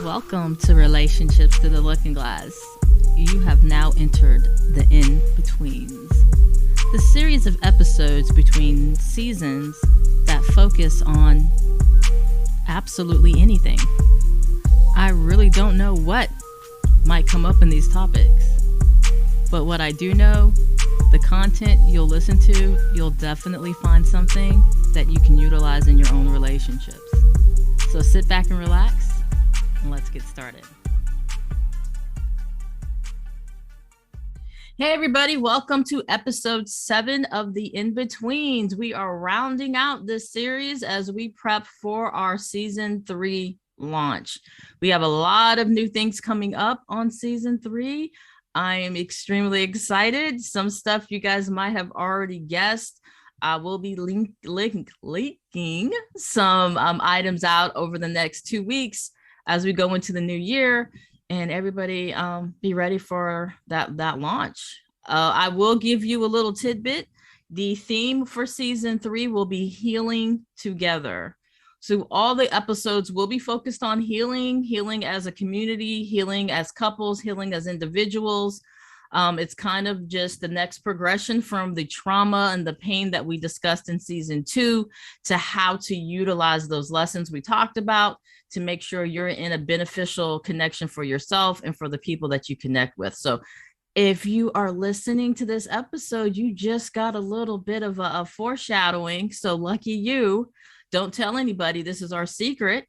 Welcome to Relationships Through the Looking Glass. You have now entered the In-Betweens, the series of episodes between seasons that focus on absolutely anything. I really don't know what might come up in these topics, but what I do know, the content you'll listen to, you'll definitely find something that you can utilize in your own relationships. So sit back and relax, and let's get started. Hey everybody, welcome to episode 7 of the In-Betweens. We are rounding out this series as we prep for our season 3 launch. We have a lot of new things coming up on season 3. I am extremely excited. Some stuff you guys might have already guessed. I will be leaking some items out over the next 2 weeks as we go into the new year, and everybody be ready for that launch. I will give you a little tidbit. The theme for season 3 will be healing together. So all the episodes will be focused on healing as a community, healing as couples, healing as individuals. It's kind of just the next progression from the trauma and the pain that we discussed in season 2 to how to utilize those lessons we talked about to make sure you're in a beneficial connection for yourself and for the people that you connect with. So if you are listening to this episode, you just got a little bit of a foreshadowing. So lucky you. Don't tell anybody. This is our secret.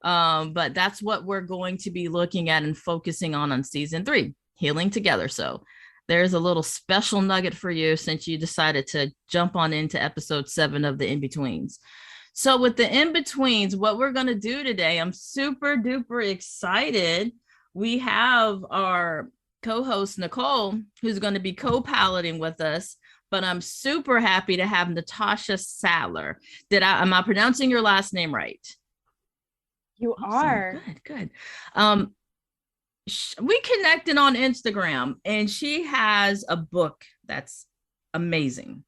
But that's what we're going to be looking at and focusing on season 3. Healing together. So there's a little special nugget for you since you decided to jump on into episode 7 of the In-Betweens. So with the In-Betweens, what we're going to do today, I'm super duper excited. We have our co-host Nicole, who's going to be co-piloting with us, but I'm super happy to have Natasha Sadler. Am I pronouncing your last name right? You are. Good. We connected on Instagram, and she has a book that's amazing.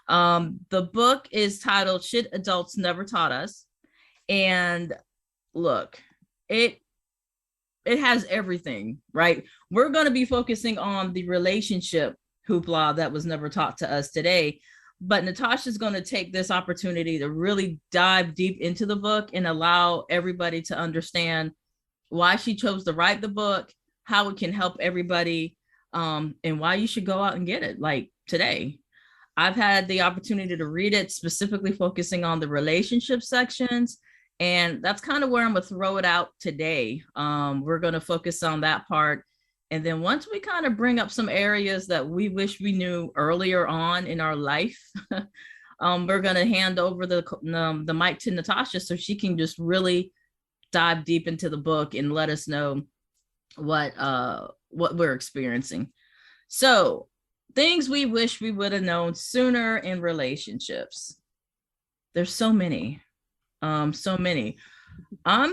The book is titled Shit Adults Never Taught Us. And look, it has everything, right? We're going to be focusing on the relationship hoopla that was never taught to us today. But Natasha's going to take this opportunity to really dive deep into the book and allow everybody to understand why she chose to write the book, how it can help everybody, and why you should go out and get it like today. I've had the opportunity to read it, specifically focusing on the relationship sections, and that's kind of where I'm going to throw it out today. We're going to focus on that part. And then once we kind of bring up some areas that we wish we knew earlier on in our life, we're going to hand over the mic to Natasha so she can just really dive deep into the book and let us know what we're experiencing. So things we wish we would have known sooner in relationships. There's so many. I'm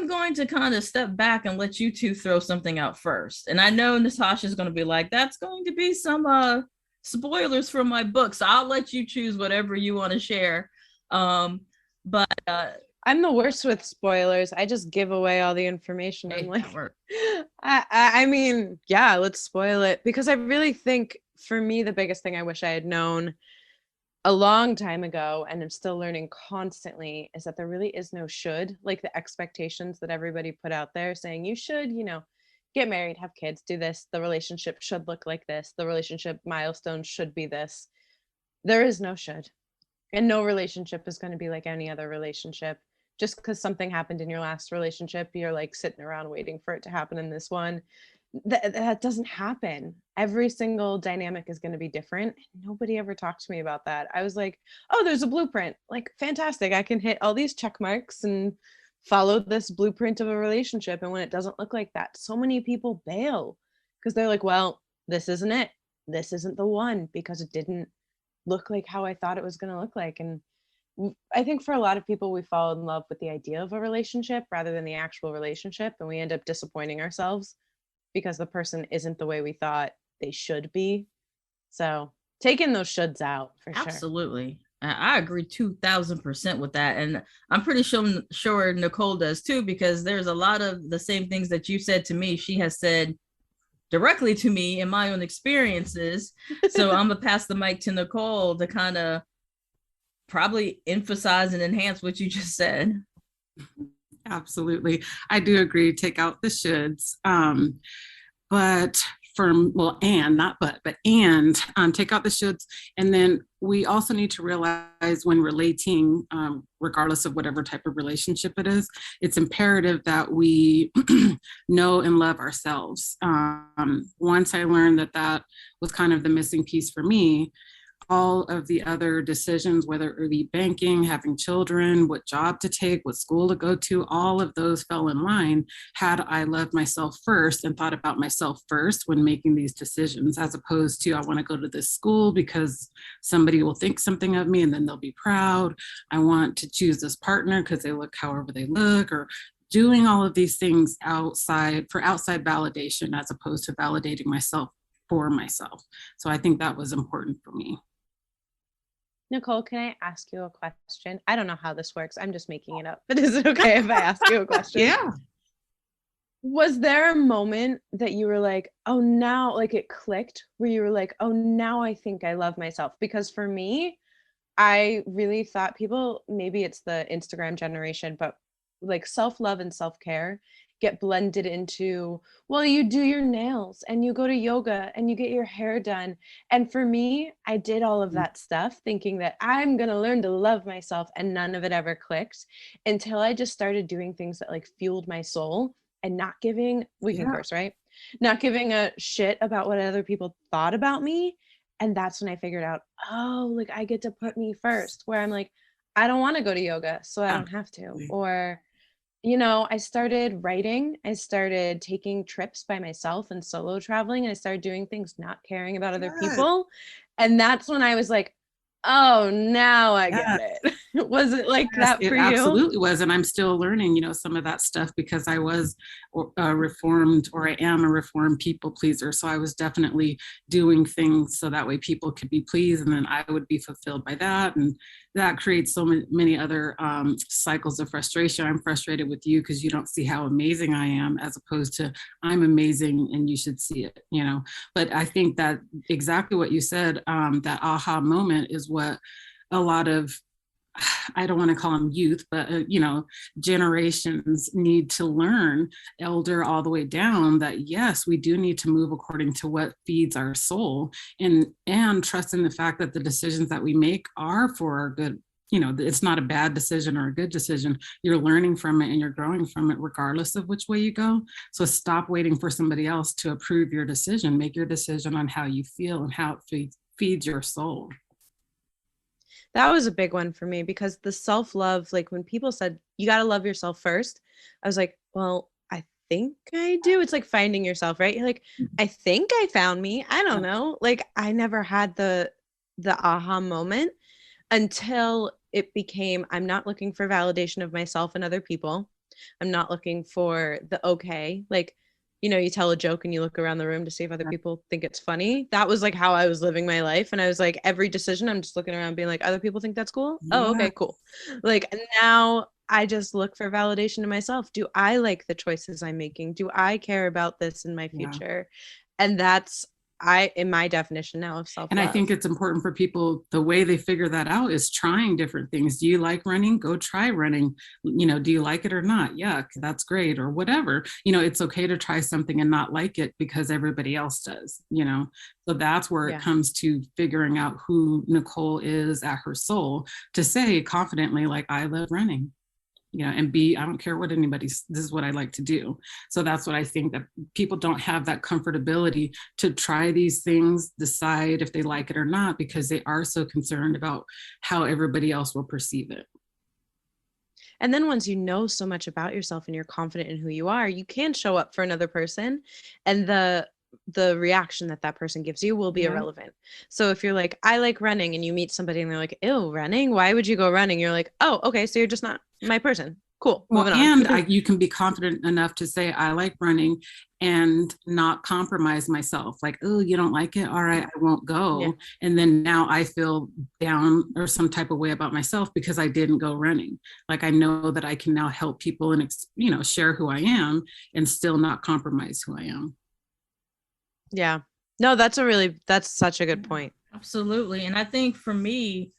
going to kind of step back and let you two throw something out first. And I know Natasha's going to be like, that's going to be some spoilers from my book. So I'll let you choose whatever you want to share. But I'm the worst with spoilers. I just give away all the information. I'm like, I mean, yeah, let's spoil it. Because I really think for me, the biggest thing I wish I had known a long time ago, and I'm still learning constantly, is that there really is no should. Like the expectations that everybody put out there saying you should, get married, have kids, do this. The relationship should look like this. The relationship milestone should be this. There is no should. And no relationship is going to be like any other relationship. Just because something happened in your last relationship, you're like sitting around waiting for it to happen in this one. That doesn't happen. Every single dynamic is going to be different. Nobody ever talked to me about that. I was like, oh, there's a blueprint. Like, fantastic. I can hit all these check marks and follow this blueprint of a relationship. And when it doesn't look like that, so many people bail because they're like, well, this isn't it. This isn't the one because it didn't look like how I thought it was going to look like. And I think for a lot of people, we fall in love with the idea of a relationship rather than the actual relationship. And we end up disappointing ourselves because the person isn't the way we thought they should be. So taking those shoulds out for sure. Absolutely. I agree 2000% with that. And I'm pretty sure Nicole does too, because there's a lot of the same things that you said to me. She has said directly to me in my own experiences. So I'm gonna pass the mic to Nicole to kind of probably emphasize and enhance what you just said. Absolutely. I do agree. Take out the shoulds. But take out the shoulds. And then we also need to realize when relating, regardless of whatever type of relationship it is, it's imperative that we know and love ourselves. Once I learned that was kind of the missing piece for me, all of the other decisions, whether it be banking, having children, what job to take, what school to go to, all of those fell in line had I loved myself first and thought about myself first when making these decisions, as opposed to I want to go to this school because somebody will think something of me and then they'll be proud. I want to choose this partner because they look however they look, or doing all of these things outside validation as opposed to validating myself for myself. So I think that was important for me. Nicole, can I ask you a question? I don't know how this works. I'm just making it up. But is it okay if I ask you a question? Yeah. Was there a moment that you were like, oh, now, like it clicked, where you were like, oh, now I think I love myself? Because for me, I really thought people, maybe it's the Instagram generation, but like self-love and self-care get blended into, well, you do your nails and you go to yoga and you get your hair done. And for me, I did all of that stuff thinking that I'm going to learn to love myself, and none of it ever clicked until I just started doing things that like fueled my soul and not giving, we can curse, right? Not giving a shit about what other people thought about me. And that's when I figured out, oh, like I get to put me first, where I'm like, I don't want to go to yoga, so I don't have to. Or, you know, I started writing, I started taking trips by myself and solo traveling, and I started doing things not caring about other people. And that's when I was like, oh, now I get it. Was it like that for you? It absolutely was. And I'm still learning, some of that stuff because I was reformed, or I am a reformed people pleaser. So I was definitely doing things so that way people could be pleased, and then I would be fulfilled by that. And that creates so many other cycles of frustration. I'm frustrated with you because you don't see how amazing I am, as opposed to I'm amazing and you should see it, But I think that exactly what you said, that aha moment is what a lot of, I don't want to call them youth, but generations need to learn, elder all the way down, that yes, we do need to move according to what feeds our soul, and trust in the fact that the decisions that we make are for our good. It's not a bad decision or a good decision. You're learning from it and you're growing from it regardless of which way you go. So stop waiting for somebody else to approve your decision. Make your decision on how you feel and how it feeds your soul. That was a big one for me, because the self-love, like when people said, you got to love yourself first, I was like, well, I think I do. It's like finding yourself, right? You're like, I think I found me. I don't know. Like I never had the aha moment until it became, I'm not looking for validation of myself and other people. I'm not looking for the okay. Like, you tell a joke and you look around the room to see if other people think it's funny. That was like how I was living my life. And I was like, every decision, I'm just looking around being like, other people think that's cool. Yeah. Oh, okay, cool. Like now I just look for validation to myself. Do I like the choices I'm making? Do I care about this in my future? Yeah. And that's, in my definition now of self-love. And I think it's important for people, the way they figure that out is trying different things. Do you like running? Go try running. Do you like it or not? Yeah, that's great, or whatever. It's okay to try something and not like it because everybody else does, So that's where it comes to figuring out who Nicole is at her soul, to say confidently, like, I love running. And I don't care what this is what I like to do. So that's what I think, that people don't have that comfortability to try these things, decide if they like it or not, because they are so concerned about how everybody else will perceive it. And then once you know so much about yourself and you're confident in who you are, you can show up for another person, and the reaction that person gives you will be irrelevant. So if you're like, I like running, and you meet somebody and they're like, ew, running? Why would you go running? You're like, oh, okay, so you're just not my person. Cool. Well, Moving on. and you can be confident enough to say, I like running and not compromise myself. Like, oh, you don't like it? All right, I won't go. Yeah. And then now I feel down or some type of way about myself because I didn't go running. Like, I know that I can now help people and, share who I am and still not compromise who I am. Yeah. No, that's such a good point. Absolutely. And I think for me,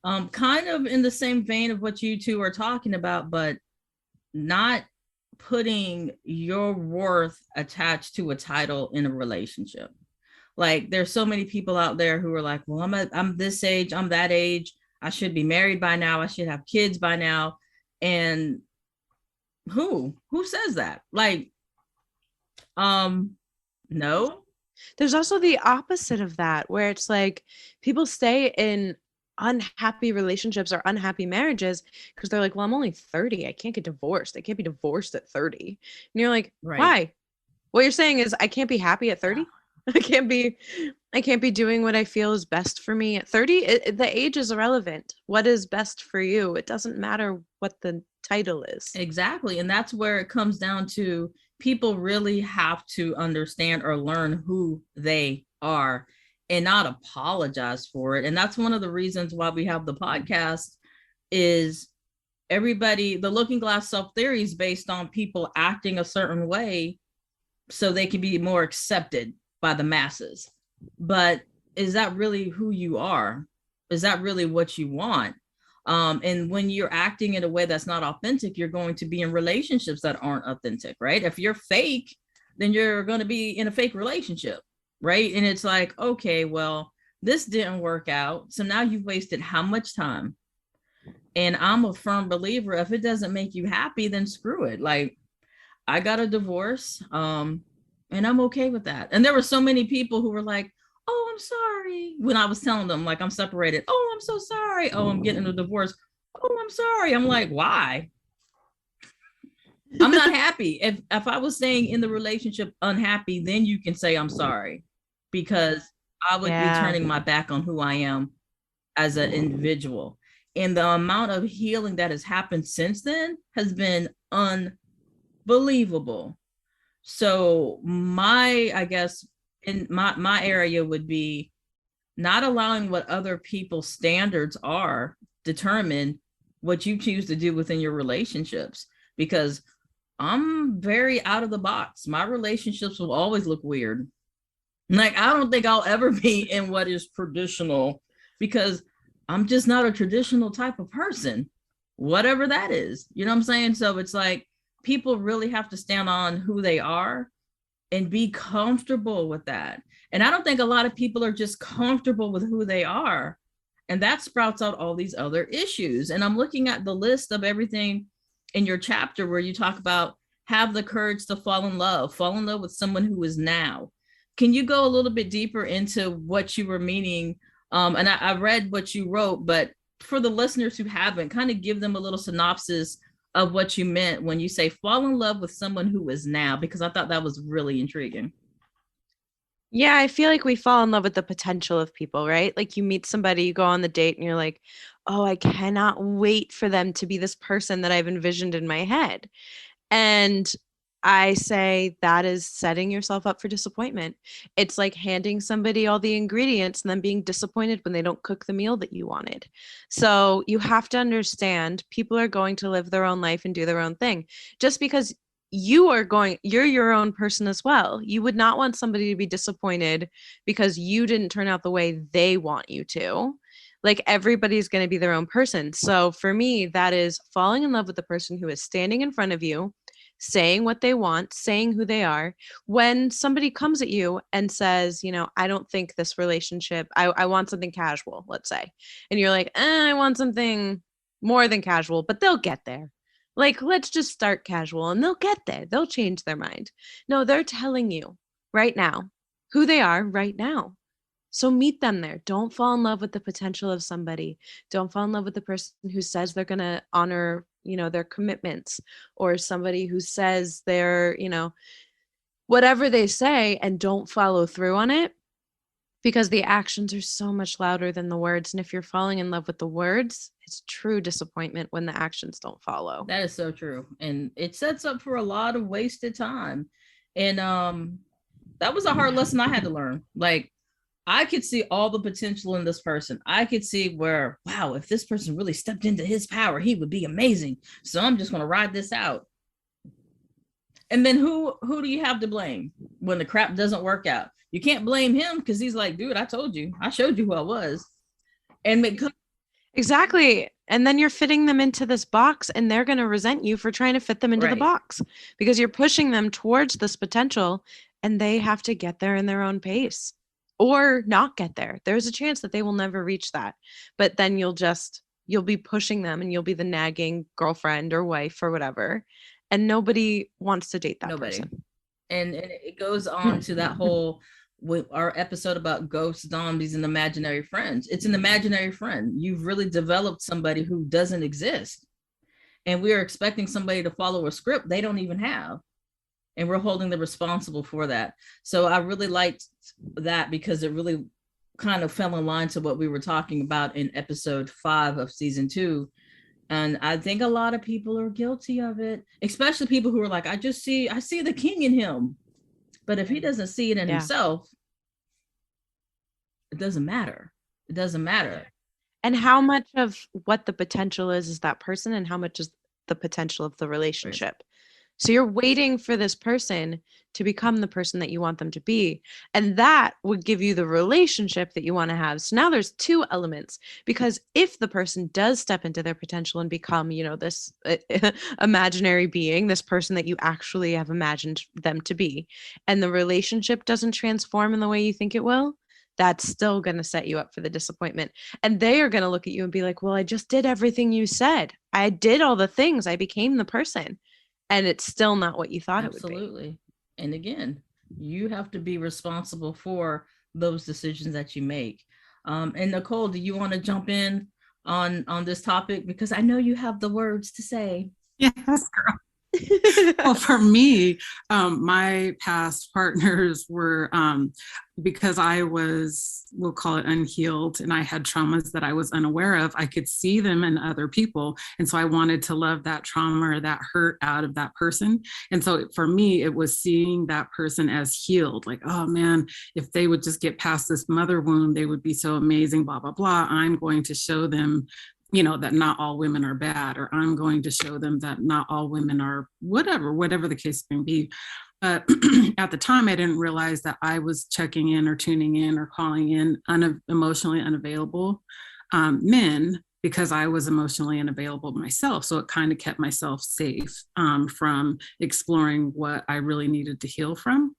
kind of in the same vein of what you two are talking about, but not putting your worth attached to a title in a relationship. Like there's so many people out there who are like, well, I'm this age, I'm that age, I should be married by now, I should have kids by now. And who says that? Like, no. There's also the opposite of that, where it's like people stay in unhappy relationships or unhappy marriages because they're like, well, I'm only 30. I can't get divorced. I can't be divorced at 30. And you're like, Right. Why? What you're saying is I can't be happy at 30. I can't be doing what I feel is best for me at 30. The age is irrelevant. What is best for you? It doesn't matter what the title is. Exactly. And that's where it comes down to people really have to understand or learn who they are and not apologize for it. And that's one of the reasons why we have the podcast is everybody, the looking glass self-theory is based on people acting a certain way so they can be more accepted by the masses. But is that really who you are? Is that really what you want? And when you're acting in a way that's not authentic, you're going to be in relationships that aren't authentic, right? If you're fake, then you're going to be in a fake relationship, right? And it's like, okay, well, this didn't work out. So now you've wasted how much time? And I'm a firm believer, if it doesn't make you happy, then screw it. Like, I got a divorce, and I'm okay with that. And there were so many people who were like, oh, I'm sorry. When I was telling them, like, I'm separated. Oh, I'm so sorry. Oh, I'm getting a divorce. Oh, I'm sorry. I'm like, why? I'm not happy. If I was staying in the relationship unhappy, then you can say I'm sorry, because I would be turning my back on who I am as an individual. And the amount of healing that has happened since then has been unbelievable. So I guess in my area would be not allowing what other people's standards are determine what you choose to do within your relationships, because I'm very out of the box. My relationships will always look weird. Like, I don't think I'll ever be in what is traditional, because I'm just not a traditional type of person, whatever that is. You know what I'm saying? So it's like people really have to stand on who they are and be comfortable with that. And I don't think a lot of people are just comfortable with who they are. And that sprouts out all these other issues. And I'm looking at the list of everything in your chapter where you talk about have the courage to fall in love with someone who is now. Can you go a little bit deeper into what you were meaning? And I read what you wrote, but for the listeners who haven't, kind of give them a little synopsis of what you meant when you say fall in love with someone who is now, because I thought that was really intriguing. Yeah, I feel like we fall in love with the potential of people, right? Like you meet somebody, you go on the date and you're like, oh, I cannot wait for them to be this person that I've envisioned in my head. And I say that is setting yourself up for disappointment. It's like handing somebody all the ingredients and then being disappointed when they don't cook the meal that you wanted. So you have to understand people are going to live their own life and do their own thing. Just because you're your own person as well. You would not want somebody to be disappointed because you didn't turn out the way they want you to. Like everybody's going to be their own person. So for me, that is falling in love with the person who is standing in front of you, saying what they want, saying who they are. When somebody comes at you and says, I don't think this relationship, I want something casual, let's say. And you're like, I want something more than casual, but they'll get there. Like, let's just start casual and they'll get there. They'll change their mind. No, they're telling you right now who they are right now. So meet them there. Don't fall in love with the potential of somebody. Don't fall in love with the person who says they're going to honor, their commitments, or somebody who says they're, whatever they say and don't follow through on it. Because the actions are so much louder than the words. And if you're falling in love with the words, it's true disappointment when the actions don't follow. That is so true. And it sets up for a lot of wasted time. And that was a hard lesson I had to learn. Like, I could see all the potential in this person. I could see where, wow, if this person really stepped into his power, he would be amazing. So I'm just going to ride this out. And then who do you have to blame when the crap doesn't work out? You can't blame him because he's like, dude, I told you, I showed you who I was. And exactly. And then you're fitting them into this box, and they're going to resent you for trying to fit them into the box because you're pushing them towards this potential, and they have to get there in their own pace or not get there. There's a chance that they will never reach that. But then you'll be pushing them, and you'll be the nagging girlfriend or wife or whatever. And nobody wants to date that person. And it goes on to that whole, with our episode about ghosts, zombies, and imaginary friends. It's an imaginary friend. You've really developed somebody who doesn't exist. And we are expecting somebody to follow a script they don't even have. And we're holding them responsible for that. So I really liked that because it really kind of fell in line to what we were talking about in episode 5 of season 2. And I think a lot of people are guilty of it, especially people who are like, I see the king in him. But if he doesn't see it in himself, it doesn't matter. It doesn't matter. And how much of what the potential is that person, and how much is the potential of the relationship? Right. So you're waiting for this person to become the person that you want them to be. And that would give you the relationship that you want to have. So now there's 2 elements, because if the person does step into their potential and become, this imaginary being, this person that you actually have imagined them to be, and the relationship doesn't transform in the way you think it will, that's still going to set you up for the disappointment. And they are going to look at you and be like, well, I just did everything you said. I did all the things. I became the person. And it's still not what you thought it would be. Absolutely. And again, you have to be responsible for those decisions that you make. And Nicole, do you want to jump in on this topic? Because I know you have the words to say. Yes, girl. Well, for me, my past partners were, because I was, we'll call it unhealed, and I had traumas that I was unaware of, I could see them in other people. And so I wanted to love that trauma or that hurt out of that person. And so for me, it was seeing that person as healed, like, oh man, if they would just get past this mother wound, they would be so amazing, blah, blah, blah. I'm going to show them that not all women are bad, or I'm going to show them that not all women are whatever the case may be. At the time, I didn't realize that I was checking in or tuning in or calling in emotionally unavailable men, because I was emotionally unavailable myself. So it kind of kept myself safe from exploring what I really needed to heal from.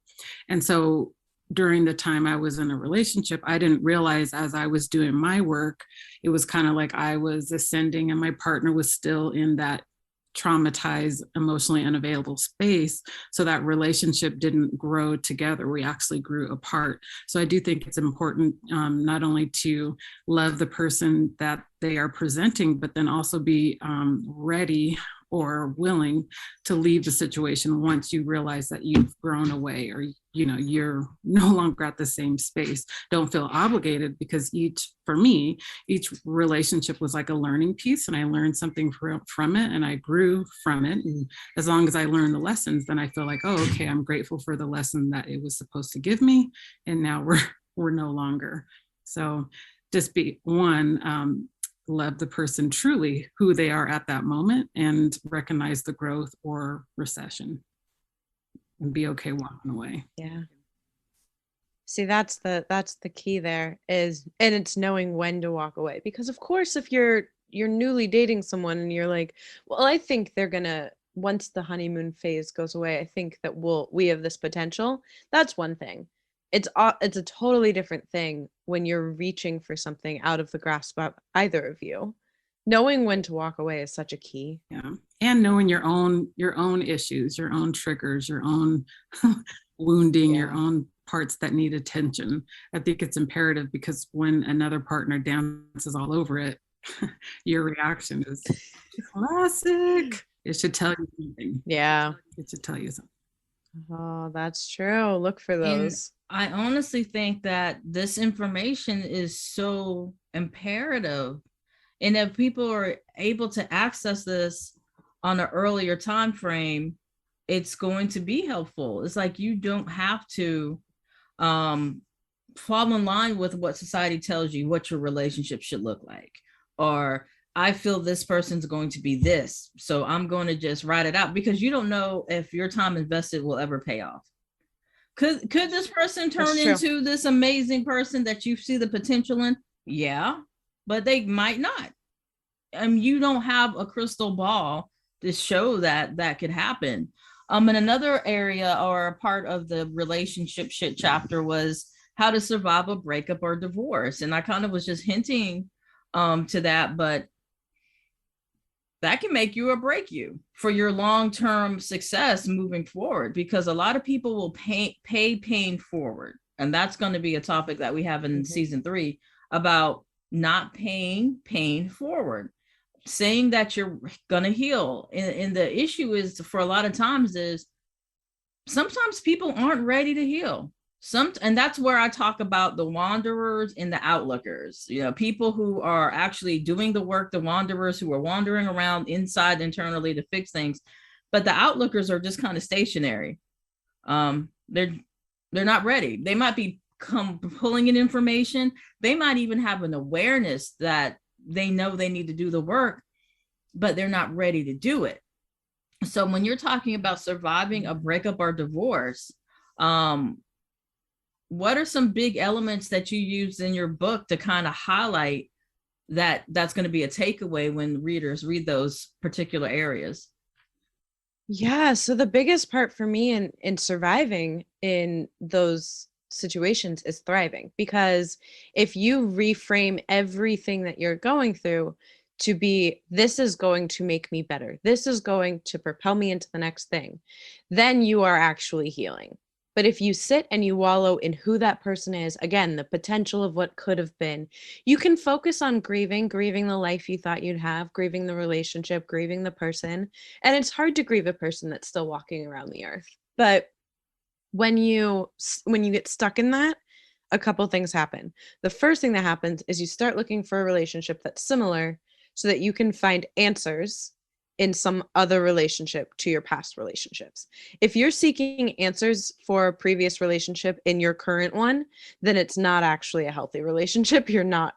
And so during the time I was in a relationship, I didn't realize as I was doing my work, it was kind of like I was ascending and my partner was still in that traumatized, emotionally unavailable space. So that relationship didn't grow together. We actually grew apart. So I do think it's important not only to love the person that they are presenting, but then also be ready or willing to leave the situation once you realize that you've grown away, or you're no longer at the same space. Don't feel obligated, because each relationship was like a learning piece, and I learned something from it, and I grew from it. And as long as I learned the lessons, then I feel like, oh, okay, I'm grateful for the lesson that it was supposed to give me, and now we're no longer. So just be love the person truly who they are at that moment, and recognize the growth or recession, and be okay walking away. Yeah. See, that's the key there is, and it's knowing when to walk away. Because of course, if you're newly dating someone and you're like, well, I think they're gonna, once the honeymoon phase goes away, I think that we have this potential. That's one thing. It's a totally different thing when you're reaching for something out of the grasp of either of you. Knowing when to walk away is such a key. Yeah. And knowing your own issues, your own triggers, your own wounding, your own parts that need attention. I think it's imperative, because when another partner dances all over it, your reaction is classic. It should tell you something. Yeah. It should tell you something. Oh, that's true. Look for And those. I honestly think that this information is so imperative. And if people are able to access this on an earlier time frame, it's going to be helpful. It's like you don't have to um, fall in line with what society tells you what your relationship should look like, or I feel this person's going to be this, so I'm going to just write it out, because you don't know if your time invested will ever pay off. Could this person turn That's true. into this amazing person that you see the potential in? Yeah, but they might not. You don't have a crystal ball to show that that could happen. And another area or a part of the relationship shit chapter was how to survive a breakup or divorce. And I kind of was just hinting to that, but that can make you or break you for your long-term success moving forward, because a lot of people will pay pain forward. And that's going to be a topic that we have in season 3 about not paying pain forward, saying that you're gonna heal. And the issue is, for a lot of times, is sometimes people aren't ready to heal. And that's where I talk about the wanderers and the outlookers. People who are actually doing the work, the wanderers who are wandering around inside internally to fix things, but the outlookers are just kind of stationary. They're not ready. They might be pulling in information. They might even have an awareness that they know they need to do the work, but they're not ready to do it. So when you're talking about surviving a breakup or divorce, what are some big elements that you use in your book to kind of highlight that's going to be a takeaway when readers read those particular areas? Yeah, so the biggest part for me in surviving in those situations is thriving, because if you reframe everything that you're going through to be, this is going to make me better, this is going to propel me into the next thing, then you are actually healing. But if you sit and you wallow in who that person is, again, the potential of what could have been, you can focus on grieving the life you thought you'd have, grieving the relationship, grieving the person. And it's hard to grieve a person that's still walking around the earth. But when you get stuck in that, a couple things happen. The first thing that happens is you start looking for a relationship that's similar so that you can find answers in some other relationship to your past relationships. If you're seeking answers for a previous relationship in your current one, then it's not actually a healthy relationship. You're not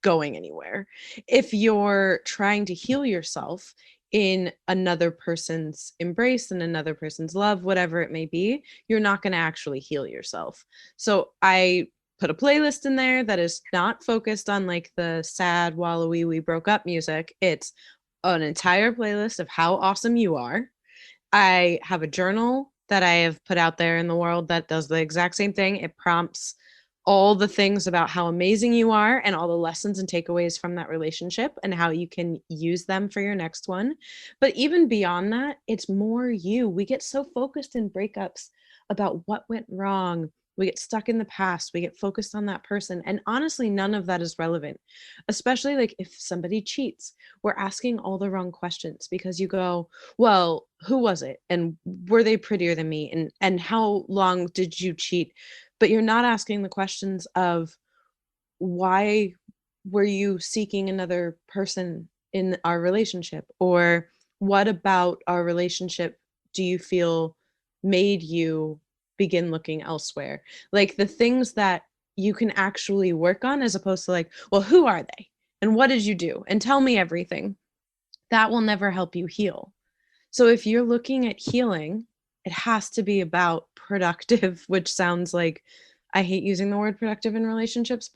going anywhere. If you're trying to heal yourself in another person's embrace and another person's love, whatever it may be, you're not going to actually heal yourself. So I put a playlist in there that is not focused on like the sad wallowy we broke up music. It's an entire playlist of how awesome you are. I have a journal that I have put out there in the world that does the exact same thing. It prompts all the things about how amazing you are and all the lessons and takeaways from that relationship and how you can use them for your next one. But even beyond that, it's more you. We get so focused in breakups about what went wrong. We get stuck in the past. We get focused on that person. And honestly, none of that is relevant, especially like if somebody cheats. We're asking all the wrong questions because you go, well, who was it? And were they prettier than me? And how long did you cheat? But you're not asking the questions of, why were you seeking another person in our relationship? Or what about our relationship do you feel made you begin looking elsewhere? Like the things that you can actually work on, as opposed to like, well, who are they? And what did you do? And tell me everything. That will never help you heal. So if you're looking at healing, it has to be about productive, which sounds like, I hate using the word productive in relationships,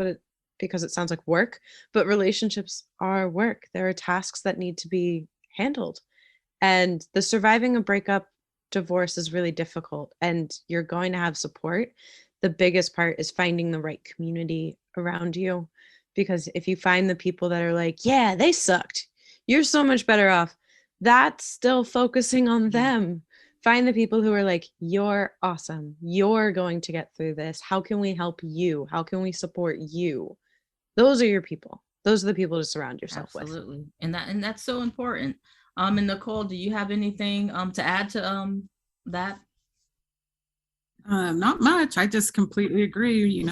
because it sounds like work, but relationships are work. There are tasks that need to be handled. And the surviving a breakup, divorce is really difficult, and you're going to have support. The biggest part is finding the right community around you, because if you find the people that are like, yeah, they sucked, you're so much better off, that's still focusing on them. Find the people who are like, you're awesome, you're going to get through this, how can we help you, how can we support you? Those are your people. Those are the people to surround yourself with. Absolutely. And that's so important. And Nicole, do you have anything to add to that? Not much. I just completely agree.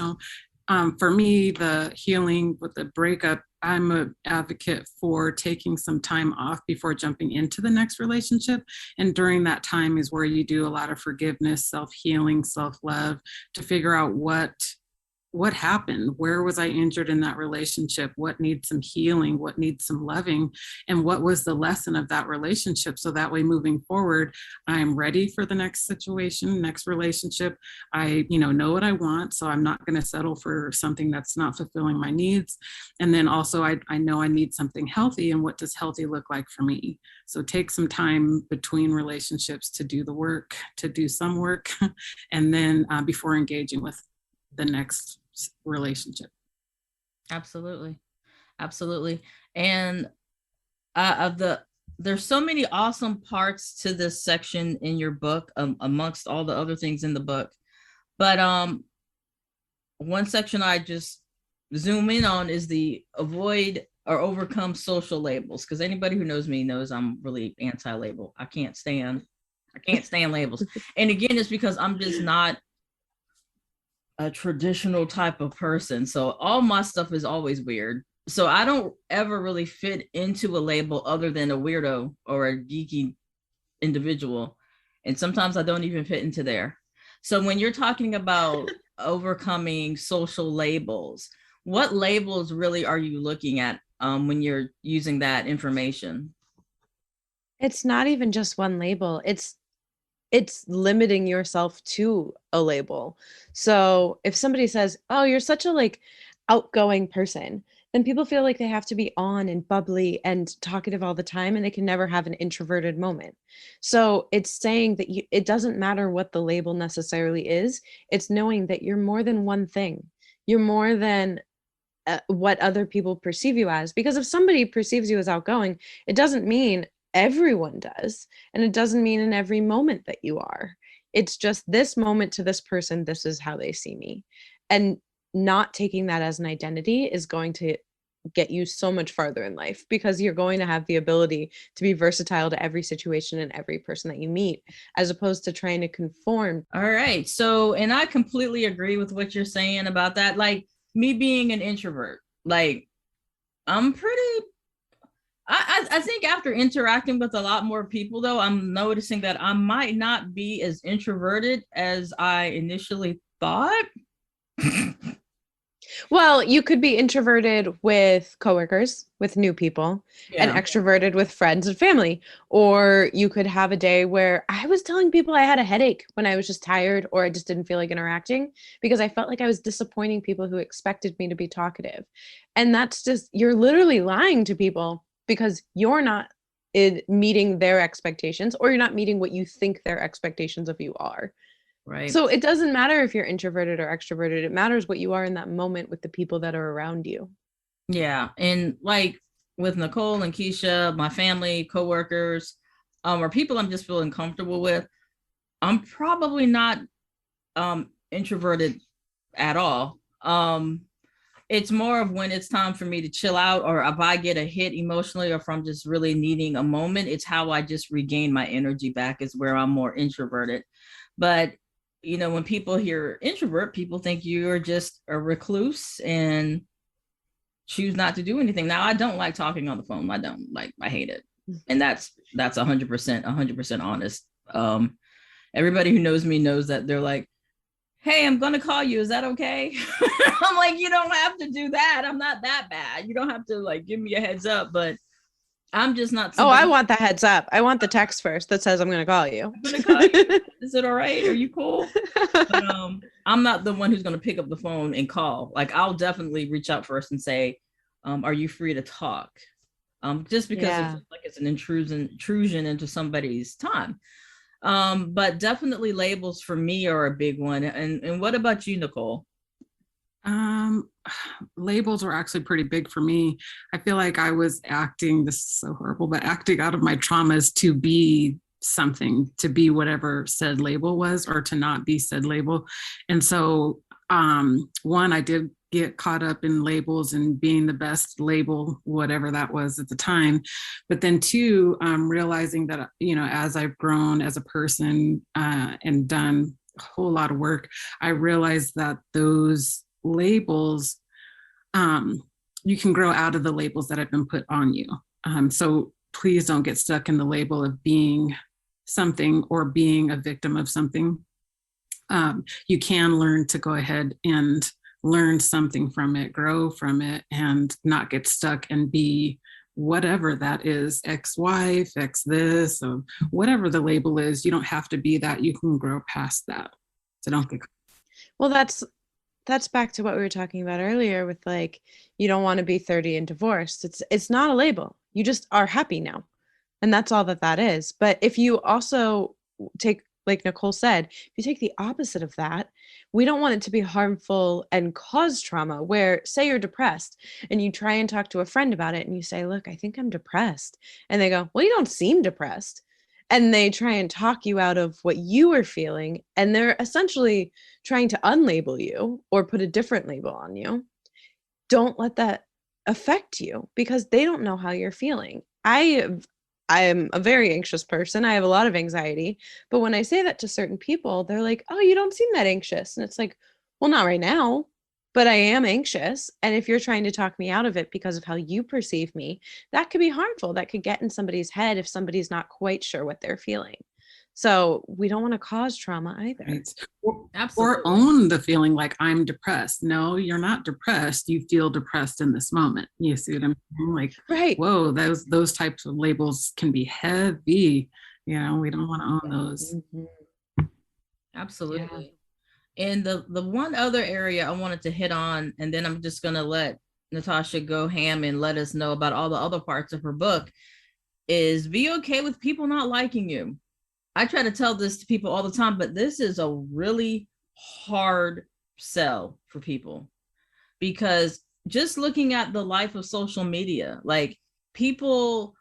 For me, the healing with the breakup, I'm an advocate for taking some time off before jumping into the next relationship. And during that time is where you do a lot of forgiveness, self-healing, self-love, to figure out what happened, where was I injured in that relationship, what needs some healing, what needs some loving, and what was the lesson of that relationship. So that way, moving forward, I'm ready for the next situation, next relationship. I know what I want, so I'm not going to settle for something that's not fulfilling my needs. And then also I know I need something healthy, and what does healthy look like for me? So take some time between relationships to do the work, to do some work, and then before engaging with the next relationship. Absolutely. Absolutely. And there's so many awesome parts to this section in your book, amongst all the other things in the book. But one section I just zoom in on is the avoid or overcome social labels, because anybody who knows me knows I'm really anti-label. I can't stand labels. And again, it's because I'm just not a traditional type of person. So all my stuff is always weird. So I don't ever really fit into a label other than a weirdo or a geeky individual. And sometimes I don't even fit into there. So when you're talking about overcoming social labels, what labels really are you looking at when you're using that information? It's not even just one label. It's limiting yourself to a label. So if somebody says, "Oh, you're such a like outgoing person," then people feel like they have to be on and bubbly and talkative all the time, and they can never have an introverted moment. So it's saying that it doesn't matter what the label necessarily is. It's knowing that you're more than one thing. You're more than what other people perceive you as. Because if somebody perceives you as outgoing, it doesn't mean everyone does. And it doesn't mean in every moment that you are. It's just this moment to this person, this is how they see me. And not taking that as an identity is going to get you so much farther in life, because you're going to have the ability to be versatile to every situation and every person that you meet, as opposed to trying to conform. All right. So, and I completely agree with what you're saying about that. Like me being an introvert, like I'm pretty, I think after interacting with a lot more people though, I'm noticing that I might not be as introverted as I initially thought. Well, you could be introverted with coworkers, with new people, and Yeah. extroverted with friends and family. Or you could have a day where I was telling people I had a headache when I was just tired, or I just didn't feel like interacting, because I felt like I was disappointing people who expected me to be talkative. And that's just, you're literally lying to people, because you're not meeting their expectations, or you're not meeting what you think their expectations of you are. Right. So it doesn't matter if you're introverted or extroverted. It matters what you are in that moment with the people that are around you. Yeah. And like with Nicole and Keisha, my family, coworkers, or people I'm just feeling comfortable with, I'm probably not introverted at all. It's more of when it's time for me to chill out, or if I get a hit emotionally, or if I'm just really needing a moment, it's how I just regain my energy back is where I'm more introverted. But when people hear introvert, people think you're just a recluse and choose not to do anything. Now, I don't like talking on the phone. I hate it. And that's 100% honest. Everybody who knows me knows that they're like, hey, I'm going to call you. Is that okay? I'm like, you don't have to do that. I'm not that bad. You don't have to like give me a heads up, but I'm just not. Oh, I want the heads up. I want the text first that says I'm going to call you. I'm going to call you. Is it all right? Are you cool? But, I'm not the one who's going to pick up the phone and call. Like, I'll definitely reach out first and say, are you free to talk? Just because it's an intrusion into somebody's time. But definitely labels for me are a big one. And what about you, Nicole? Labels were actually pretty big for me. I feel like I was acting, this is so horrible, but acting out of my traumas to be something, to be whatever said label was, or to not be said label. And so one, I did get caught up in labels and being the best label, whatever that was at the time. But then two, realizing that, as I've grown as a person and done a whole lot of work, I realized that those labels, you can grow out of the labels that have been put on you. So please don't get stuck in the label of being something or being a victim of something. You can learn to go ahead and learn something from it, grow from it, and not get stuck and be whatever that is, ex-wife, ex this, or whatever the label is. You don't have to be that. You can grow past that. So don't get. Well, that's back to what we were talking about earlier with like, you don't want to be 30 and divorced. It's not a label. You just are happy now. And that's all that is. But if you also take, like Nicole said, if you take the opposite of that, we don't want it to be harmful and cause trauma, where say you're depressed and you try and talk to a friend about it and you say, look, I think I'm depressed. And they go, well, you don't seem depressed. And they try and talk you out of what you are feeling. And they're essentially trying to unlabel you or put a different label on you. Don't let that affect you, because they don't know how you're feeling. I am a very anxious person. I have a lot of anxiety. But when I say that to certain people, they're like, oh, you don't seem that anxious. And it's like, well, not right now, but I am anxious. And if you're trying to talk me out of it because of how you perceive me, that could be harmful. That could get in somebody's head if somebody's not quite sure what they're feeling. So we don't want to cause trauma either. Right. Absolutely. Or own the feeling like I'm depressed. No, you're not depressed. You feel depressed in this moment. You see what I'm saying? Like, right. Whoa, those types of labels can be heavy. You know, we don't want to own those. Mm-hmm. Absolutely. Yeah. And the one other area I wanted to hit on, and then I'm just gonna let Natasha go ham and let us know about all the other parts of her book, is be okay with people not liking you. I try to tell this to people all the time, but this is a really hard sell for people, because just looking at the life of social media, like people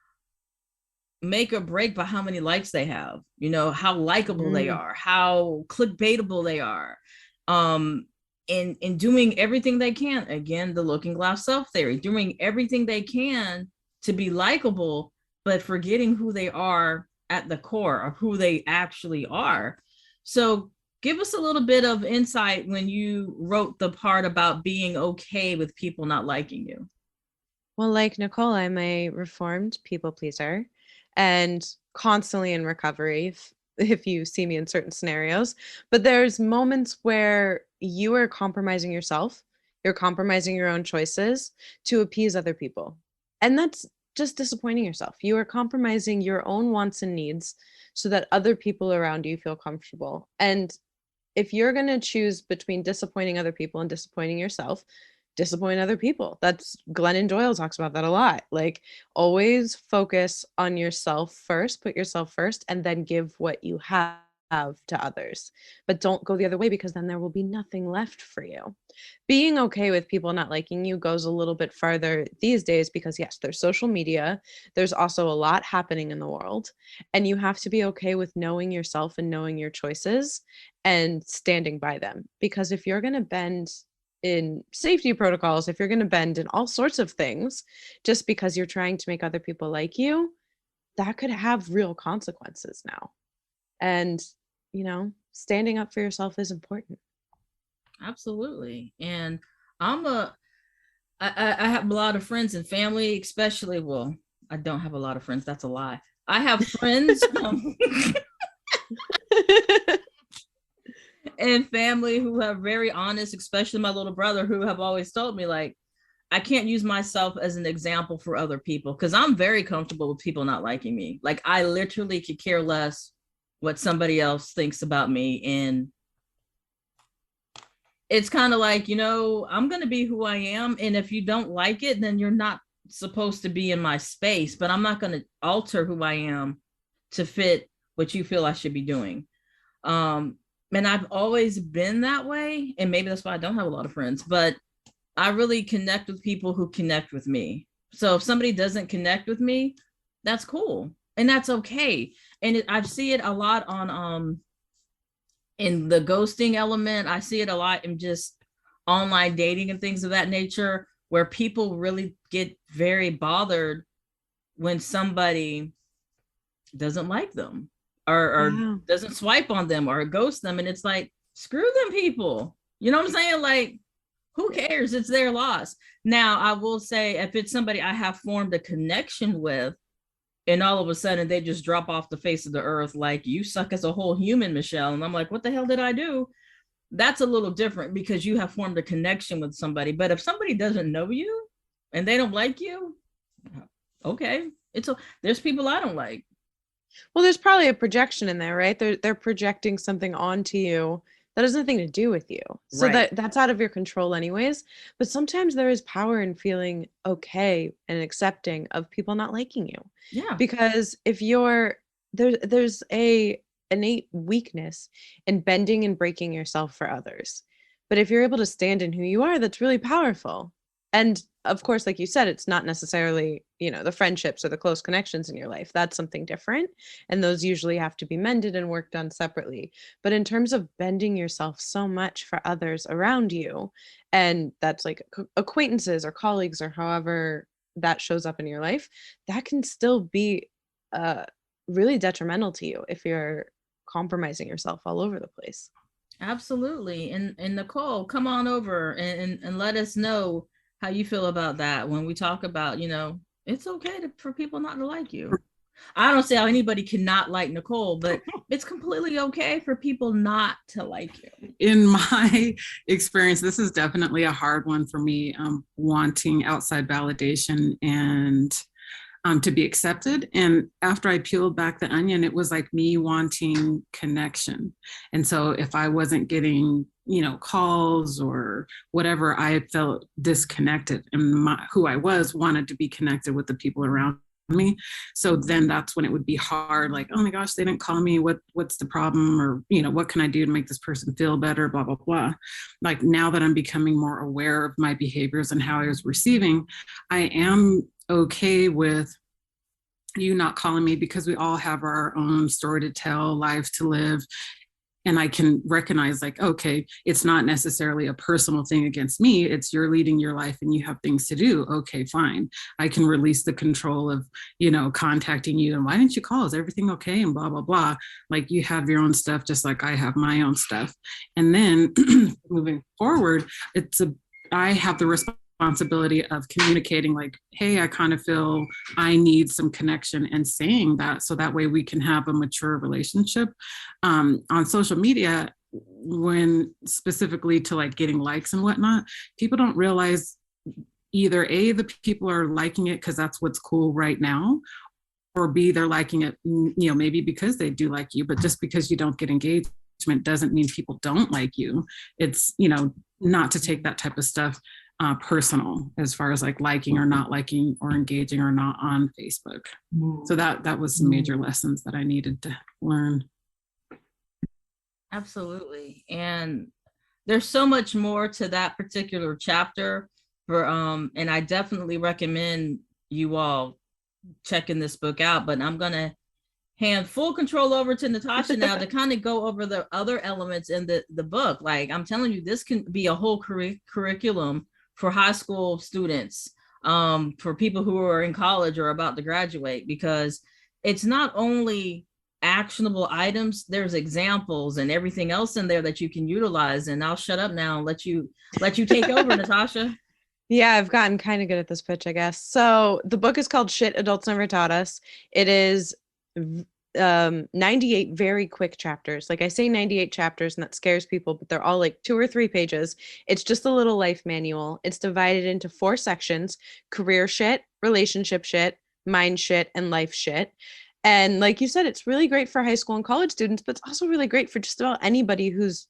make or break by how many likes they have, you know, how likable they are, how clickbaitable they are, in doing everything they can. Again, the looking glass self theory, doing everything they can to be likable, but forgetting who they are at the core of who they actually are. So give us a little bit of insight when you wrote the part about being okay with people not liking you. Well, like Nicole, I'm a reformed people pleaser and constantly in recovery if you see me in certain scenarios. But there's moments where you are compromising yourself, you're compromising your own choices to appease other people. And that's just disappointing yourself. You are compromising your own wants and needs so that other people around you feel comfortable. And if you're going to choose between disappointing other people and disappointing yourself, disappoint other people. That's Glennon Doyle talks about that a lot. Like, always focus on yourself first, put yourself first, and then give what you have to others. But don't go the other way, because then there will be nothing left for you. Being okay with people not liking you goes a little bit farther these days, because yes, there's social media. There's also a lot happening in the world, and you have to be okay with knowing yourself and knowing your choices and standing by them. Because if you're going to bend in safety protocols, if you're going to bend in all sorts of things just because you're trying to make other people like you, that could have real consequences now. And, you know, standing up for yourself is important. Absolutely. And I have a lot of friends and family, especially, well, I don't have a lot of friends. That's a lie. I have friends and family who are very honest, especially my little brother, who have always told me, like, I can't use myself as an example for other people, because I'm very comfortable with people not liking me. Like, I literally could care less what somebody else thinks about me. And it's kind of like, you know, I'm going to be who I am. And if you don't like it, then you're not supposed to be in my space, but I'm not going to alter who I am to fit what you feel I should be doing. And I've always been that way. And maybe that's why I don't have a lot of friends, but I really connect with people who connect with me. So if somebody doesn't connect with me, that's cool. And that's okay. And I see it a lot on, in the ghosting element. I see it a lot in just online dating and things of that nature, where people really get very bothered when somebody doesn't like them. or Yeah. doesn't swipe on them or ghost them. And it's like, screw them people. You know what I'm saying? Like, who cares? It's their loss. Now, I will say, if it's somebody I have formed a connection with, and all of a sudden they just drop off the face of the earth, like, you suck as a whole human, Michelle. And I'm like, what the hell did I do? That's a little different because you have formed a connection with somebody. But if somebody doesn't know you and they don't like you, okay. There's people I don't like. Well, there's probably a projection in there, right? They're projecting something onto you that has nothing to do with you. So Right. that's out of your control anyways. But sometimes there is power in feeling okay and accepting of people not liking you. Yeah. Because if there's a innate weakness in bending and breaking yourself for others. But if you're able to stand in who you are, that's really powerful. And of course, like you said, it's not necessarily, the friendships or the close connections in your life. That's something different. And those usually have to be mended and worked on separately. But in terms of bending yourself so much for others around you, and that's like acquaintances or colleagues or however that shows up in your life, that can still be really detrimental to you if you're compromising yourself all over the place. Absolutely. And Nicole, come on over and let us know how you feel about that when we talk about, it's okay for people not to like you. I don't see how anybody cannot like Nicole, but it's completely okay for people not to like you. In my experience, this is definitely a hard one for me, wanting outside validation and to be accepted. And after I peeled back the onion, it was like me wanting connection. And so if I wasn't getting, calls or whatever, I felt disconnected, and who I was wanted to be connected with the people around me. So then that's when it would be hard, like, oh my gosh, they didn't call me. What's the problem? Or, what can I do to make this person feel better? Blah, blah, blah. Like, now that I'm becoming more aware of my behaviors and how I was receiving, I am okay with you not calling me, because we all have our own story to tell, lives to live. And I can recognize, like, okay, it's not necessarily a personal thing against me. It's you're leading your life and you have things to do. Okay, fine. I can release the control of, contacting you. And why didn't you call? Is everything okay? And blah, blah, blah. Like, you have your own stuff, just like I have my own stuff. And then moving forward, I have the responsibility of communicating, like, hey, I kind of feel I need some connection, and saying that, so that way we can have a mature relationship. On social media, when specifically to like getting likes and whatnot, people don't realize either A, the people are liking it because that's what's cool right now, or B, they're liking it, maybe because they do like you. But just because you don't get engagement doesn't mean people don't like you. It's, not to take that type of stuff personal, as far as like liking or not liking or engaging or not on Facebook. So that was some major lessons that I needed to learn. Absolutely. And there's so much more to that particular chapter and I definitely recommend you all checking this book out, but I'm going to hand full control over to Natasha now to kind of go over the other elements in the book. Like, I'm telling you, this can be a whole curriculum for high school students, for people who are in college or about to graduate, because it's not only actionable items, there's examples and everything else in there that you can utilize. And I'll shut up now and let you take over, Natasha. Yeah, I've gotten kind of good at this pitch, I guess. So the book is called Shit Adults Never Taught Us. It is 98 very quick chapters. Like, I say 98 chapters and that scares people, but they're all like 2 or 3 pages. It's just a little life manual. It's divided into 4 sections: career shit, relationship shit, mind shit, and life shit. And like you said, it's really great for high school and college students, but it's also really great for just about anybody who's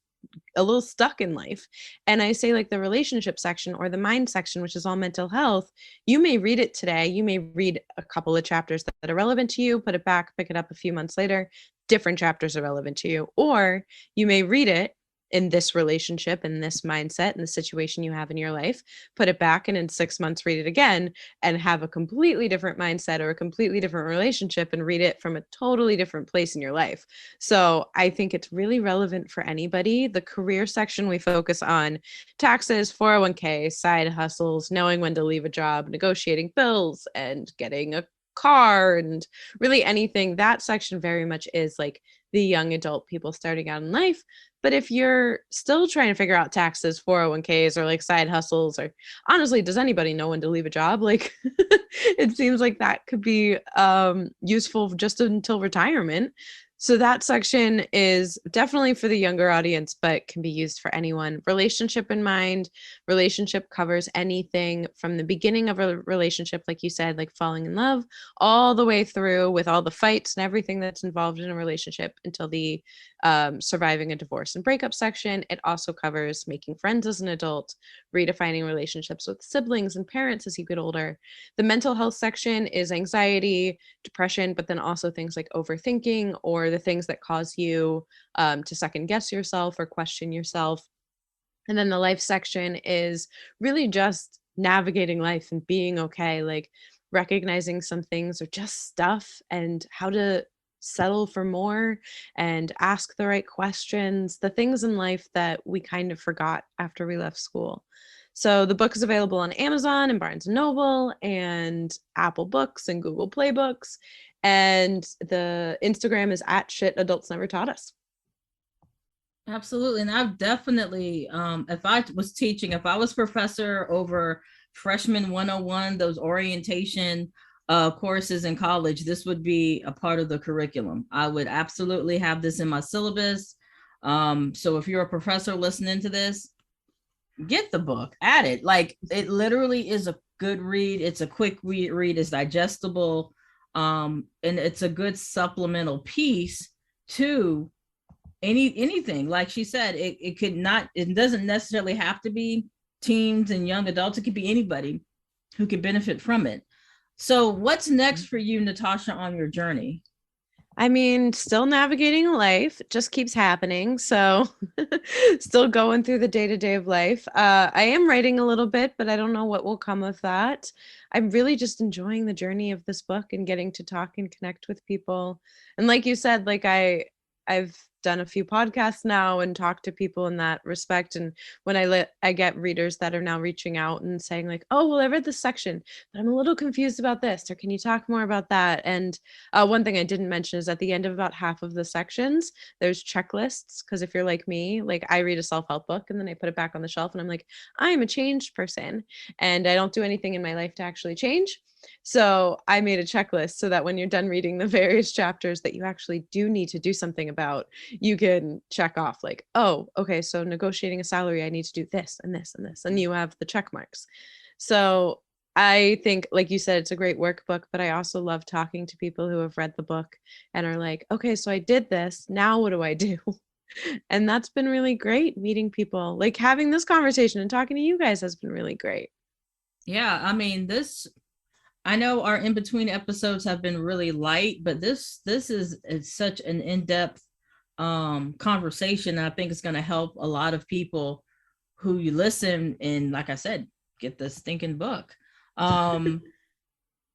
a little stuck in life. And I say, like, the relationship section or the mind section, which is all mental health, you may read it today. You may read a couple of chapters that are relevant to you, put it back, pick it up a few months later, different chapters are relevant to you. Or you may read it in this relationship, in this mindset, in the situation you have in your life, put it back, and in 6 months read it again and have a completely different mindset or a completely different relationship, and read it from a totally different place in your life. So I think it's really relevant for anybody. The career section, we focus on taxes, 401k, side hustles, knowing when to leave a job, negotiating bills, and getting a car and really anything. That section very much is like the young adult people starting out in life. But if you're still trying to figure out taxes, 401ks, or like side hustles, or honestly, does anybody know when to leave a job? Like it seems like that could be useful just until retirement. So that section is definitely for the younger audience, but can be used for anyone. Relationship in mind. Relationship covers anything from the beginning of a relationship, like you said, like falling in love, all the way through with all the fights and everything that's involved in a relationship until the surviving a divorce and breakup section. It also covers making friends as an adult, redefining relationships with siblings and parents as you get older. The mental health section is anxiety, depression, but then also things like overthinking or the things that cause you to second guess yourself or question yourself. And then the life section is really just navigating life and being okay, like recognizing some things are just stuff and how to settle for more and ask the right questions, the things in life that we kind of forgot after we left school. So the book is available on Amazon and Barnes and Noble and Apple Books and Google Play Books. And the Instagram is at Shit Adults Never Taught Us. Absolutely. And I've definitely, if I was teaching, if I was professor over freshman 101, those orientation courses in college, this would be a part of the curriculum. I would absolutely have this in my syllabus. So if you're a professor listening to this, get the book, add it. Like it literally is a good read. It's a quick read, it's digestible. And it's a good supplemental piece to anything. Like she said, it could not, it doesn't necessarily have to be teens and young adults. It could be anybody who could benefit from it. So what's next for you, Natasha, on your journey? I mean, still navigating life, just keeps happening. So still going through the day-to-day of life. I am writing a little bit, but I don't know what will come of that. I'm really just enjoying the journey of this book and getting to talk and connect with people. And like you said, like I've done a few podcasts now and talked to people in that respect. And when I get readers that are now reaching out and saying like, oh, well, I read this section, but I'm a little confused about this, or can you talk more about that? And one thing I didn't mention is at the end of about half of the sections, there's checklists. Because if you're like me, like I read a self-help book and then I put it back on the shelf and I'm like, I'm a changed person and I don't do anything in my life to actually change. So I made a checklist so that when you're done reading the various chapters that you actually do need to do something about, you can check off like, oh, okay, so negotiating a salary, I need to do this and this and this, and you have the check marks. So I think, like you said, it's a great workbook, but I also love talking to people who have read the book and are like, okay, so I did this, now what do I do? And that's been really great, meeting people. Like having this conversation and talking to you guys has been really great. Yeah, I mean, I know our in-between episodes have been really light, but this is such an in-depth conversation. I think it's going to help a lot of people who you listen and, like I said, get this stinking book.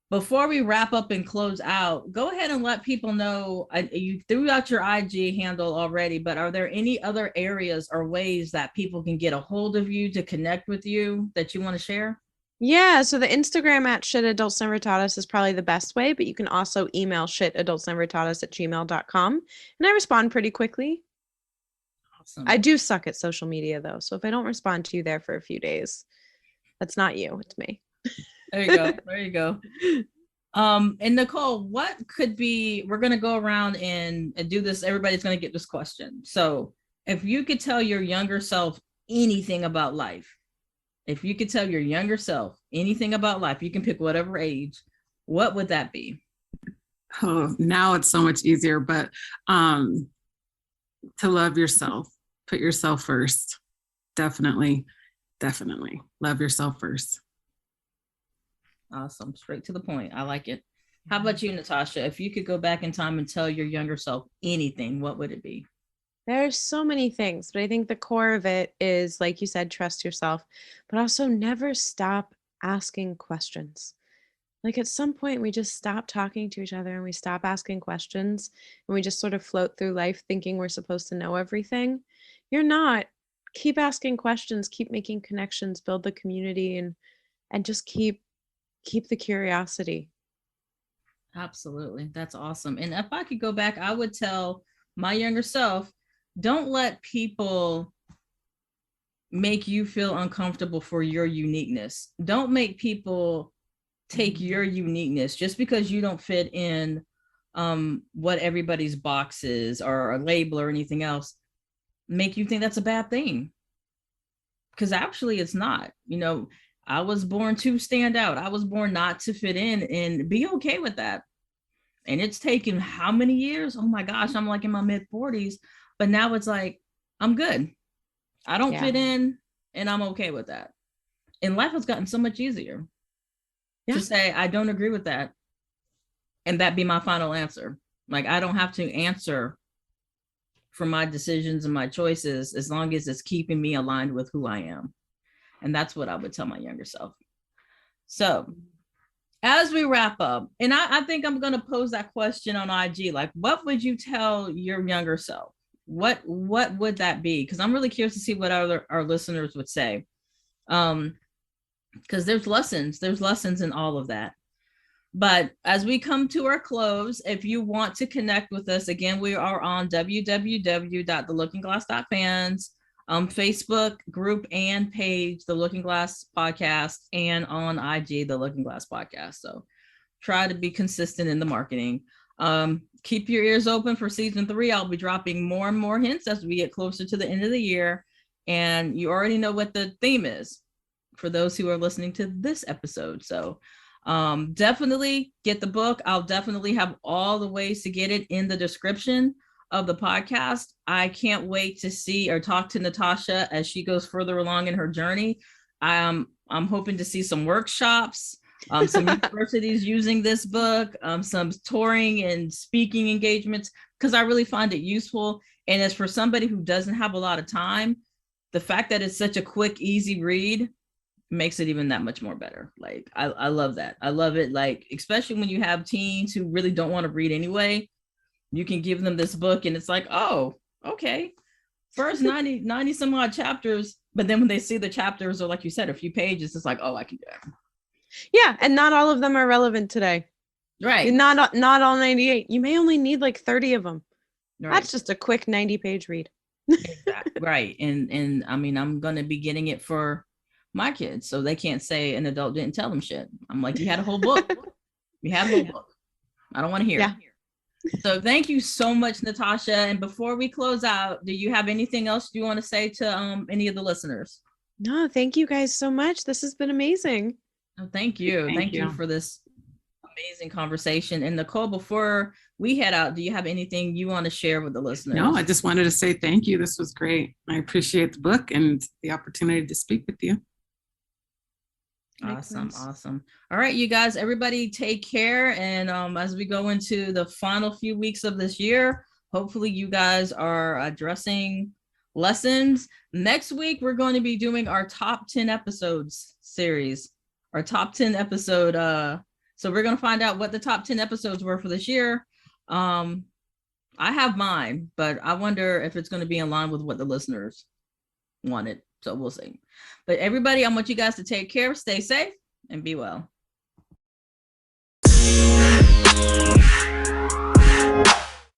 Before we wrap up and close out, go ahead and let people know, you threw out your IG handle already, but are there any other areas or ways that people can get a hold of you to connect with you that you want to share? Yeah, so the Instagram at Shit Adults Never Taught Us is probably the best way, but you can also email shitadultsnevertaughtus@gmail.com. And I respond pretty quickly. Awesome. I do suck at social media though. So if I don't respond to you there for a few days, that's not you, it's me. There you go. There you go. And Nicole, what could be, we're going to go around and do this. Everybody's going to get this question. So if you could tell your younger self anything about life, if you could tell your younger self anything about life, you can pick whatever age, what would that be? Oh, now it's so much easier, but to love yourself, put yourself first. Definitely love yourself first. Awesome. Straight to the point. I like it. How about you, Natasha? If you could go back in time and tell your younger self anything, what would it be? There's so many things, but I think the core of it is, like you said, trust yourself, but also never stop asking questions. Like at some point, we just stop talking to each other and we stop asking questions and we just sort of float through life thinking we're supposed to know everything. You're not. Keep asking questions, keep making connections, build the community and just keep the curiosity. Absolutely. That's awesome. And if I could go back, I would tell my younger self, don't let people make you feel uncomfortable for your uniqueness. Don't make people take your uniqueness just because you don't fit in what everybody's box is or a label or anything else, make you think that's a bad thing. Because actually it's not. You know, I was born to stand out. I was born not to fit in, and be okay with that. And it's taken how many years? Oh my gosh, I'm like in my mid 40s, but now it's like, I'm good. I don't fit in, and I'm okay with that. And life has gotten so much easier to say, I don't agree with that. And that be my final answer. Like, I don't have to answer for my decisions and my choices as long as it's keeping me aligned with who I am. And that's what I would tell my younger self. So as we wrap up, and I think I'm going to pose that question on IG, like, what would you tell your younger self? What would that be? Because I'm really curious to see what our listeners would say. Because there's lessons in all of that. But as we come to our close, if you want to connect with us, again, we are on www.thelookingglass.fans, Facebook group and page, The Looking Glass Podcast, and on IG, The Looking Glass Podcast. So try to be consistent in the marketing. Keep your ears open for season 3. I'll be dropping more and more hints as we get closer to the end of the year. And you already know what the theme is for those who are listening to this episode. So definitely get the book. I'll definitely have all the ways to get it in the description of the podcast. I can't wait to see or talk to Natasha as she goes further along in her journey. I'm hoping to see some workshops, some universities using this book, some touring and speaking engagements, because I really find it useful. And as for somebody who doesn't have a lot of time, the fact that it's such a quick, easy read makes it even that much more better. Like, I love that. I love it. Like, especially when you have teens who really don't want to read anyway, you can give them this book and it's like, oh, okay. First 90 some odd chapters. But then when they see the chapters, or like you said, a few pages, it's like, oh, I can do that. Yeah. And not all of them are relevant today. Right. Not all 98. You may only need like 30 of them. Right. That's just a quick 90-page read. Exactly. Right. And I mean, I'm going to be getting it for my kids, so they can't say an adult didn't tell them shit. I'm like, you had a whole book. You had a whole book. I don't want to hear it. So thank you so much, Natasha. And before we close out, do you have anything else you want to say to any of the listeners? No, thank you guys so much. This has been amazing. Oh, thank you. Thank you for this amazing conversation. And Nicole, before we head out, do you have anything you want to share with the listeners? No, I just wanted to say thank you. This was great. I appreciate the book and the opportunity to speak with you. Awesome. All right, you guys, everybody take care. And as we go into the final few weeks of this year, hopefully you guys are addressing lessons. Next week, we're going to be doing our top 10 episodes series, our top 10 episode. So we're going to find out what the top 10 episodes were for this year. I have mine, but I wonder if it's going to be in line with what the listeners wanted. So we'll see. But everybody, I want you guys to take care, stay safe, and be well.